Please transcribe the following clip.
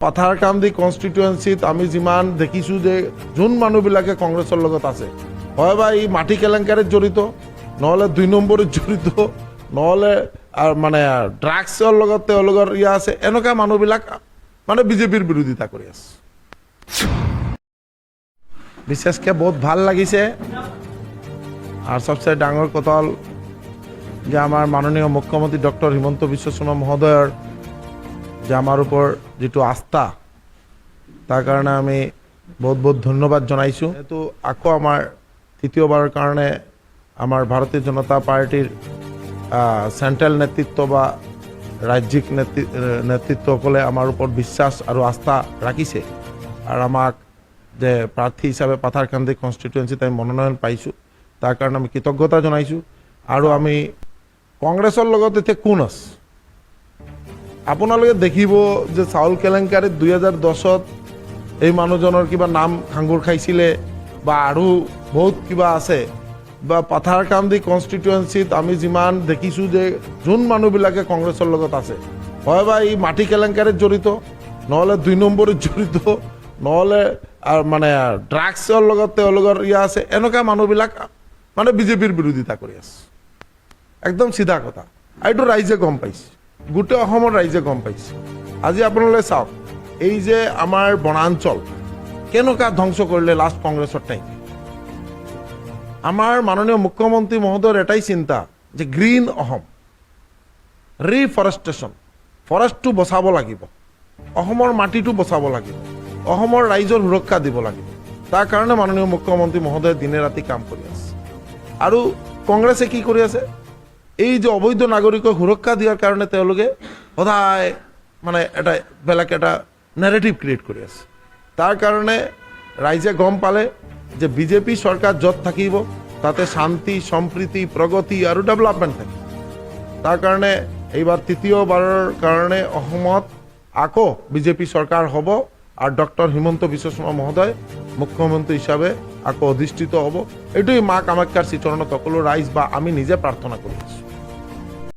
পাথাৰকান্দি কনষ্টিটুৱেঞ্চিত আমি যিমান দেখিছোঁ যে যোন মানুহবিলাকে কংগ্ৰেছৰ লগত আছে, হয় বা এই মাটি কেলেংকাৰীত জড়িত, নহ'লে 2 নম্বৰত জড়িত, নহ'লে মানে ড্ৰাগছৰ লগত তেওঁলোকৰ আছে, এনেকুৱা মানুহবিলাক মানে বিজেপিৰ বিৰোধিতা কৰি আছে। বিশেষকৈ বহুত ভাল লাগিছে আৰু সবচে ডাঙৰ কথা হ'ল যে আমাৰ মাননীয় মুখ্যমন্ত্ৰী ডক্টৰ হিমন্ত বিশ্ব শৰ্মা মহোদয়ৰ যে আমাৰ ওপৰ যিটো আস্থা, তাৰ কাৰণে আমি বহুত বহুত ধন্যবাদ জনাইছোঁ। এইটো আকৌ আমাৰ তৃতীয়বাৰৰ কাৰণে আমাৰ ভাৰতীয় জনতা পাৰ্টিৰ চেণ্ট্ৰেল নেতৃত্ব বা ৰাজ্যিক নেতৃত্বসকলে আমাৰ ওপৰত বিশ্বাস আৰু আস্থা ৰাখিছে আৰু আমাক যে প্ৰাৰ্থী হিচাপে পাথাৰকান্দি কনষ্টিটুৱেঞ্চিত আমি মনোনয়ন পাইছোঁ, তাৰ কাৰণে আমি কৃতজ্ঞতা জনাইছোঁ। আৰু আমি কংগ্ৰেছৰ লগত এতিয়া কোন আছে, আপোনালোকে দেখিব যে চাউল কেলেংকাৰীত 2010ত এই মানুহজনৰ কিবা নাম খাঙ্গুৰ খাইছিলে বা আৰু বহুত কিবা আছে, বা পাথাৰকান্দি কনষ্টিটুৱেঞ্চিত আমি যিমান দেখিছোঁ যে যোন মানুহবিলাকে কংগ্ৰেছৰ লগত আছে, হয় বা এই মাটি কেলেংকাৰীত জড়িত, নহ'লে 2 নম্বৰত জড়িত, নহ'লে মানে ড্ৰাগছৰ লগত তেওঁলোকৰ আছে, এনেকুৱা মানুহবিলাক মানে বিজেপিৰ বিৰোধিতা কৰি আছে। একদম চিধা কথা, এইটো ৰাইজে গম পাইছে, গোটেই অসমৰ ৰাইজে গম পাইছে। আজি আপোনালোকে চাওক, এই যে আমাৰ বনাঞ্চল কেনেকুৱা ধ্বংস কৰিলে লাষ্ট কংগ্ৰেছৰ টাইম। আমাৰ মাননীয় মুখ্যমন্ত্ৰী মহোদয়ৰ এটাই চিন্তা যে গ্ৰীণ অসম, ৰিফৰেষ্টেশ্যন, ফৰেষ্টটো বচাব লাগিব, অসমৰ মাটিটো বচাব লাগিব, অসমৰ ৰাইজৰ সুৰক্ষা দিব লাগিব। তাৰ কাৰণে মাননীয় মুখ্যমন্ত্ৰী মহোদয়ে দিনে ৰাতি কাম কৰি আছে। আৰু কংগ্ৰেছে কি কৰি আছে, এই যে অবৈধ নাগৰিকক সুৰক্ষা দিয়াৰ কাৰণে তেওঁলোকে সদায় মানে এটা বেলেগ এটা নেৰেটিভ ক্ৰিয়েট কৰি আছে। তাৰ কাৰণে ৰাইজে গম পালে যে বিজেপি চৰকাৰ য'ত থাকিব তাতে শান্তি, সম্প্ৰীতি, প্ৰগতি আৰু ডেভেলপমেণ্ট থাকে। তাৰ কাৰণে এইবাৰ তৃতীয়বাৰৰ কাৰণে অসমত আকৌ বিজেপি চৰকাৰ হ'ব আৰু ডক্টৰ হিমন্ত বিশ্ব শৰ্মা মহোদয় মুখ্যমন্ত্ৰী হিচাপে আকৌ অধিষ্ঠিত হ'ব। এইটোৱেই মা কামাখ্যাৰ শ্ৰীচৰণত সকলো ৰাইজ বা আমি নিজে প্ৰাৰ্থনা কৰি আছোঁ।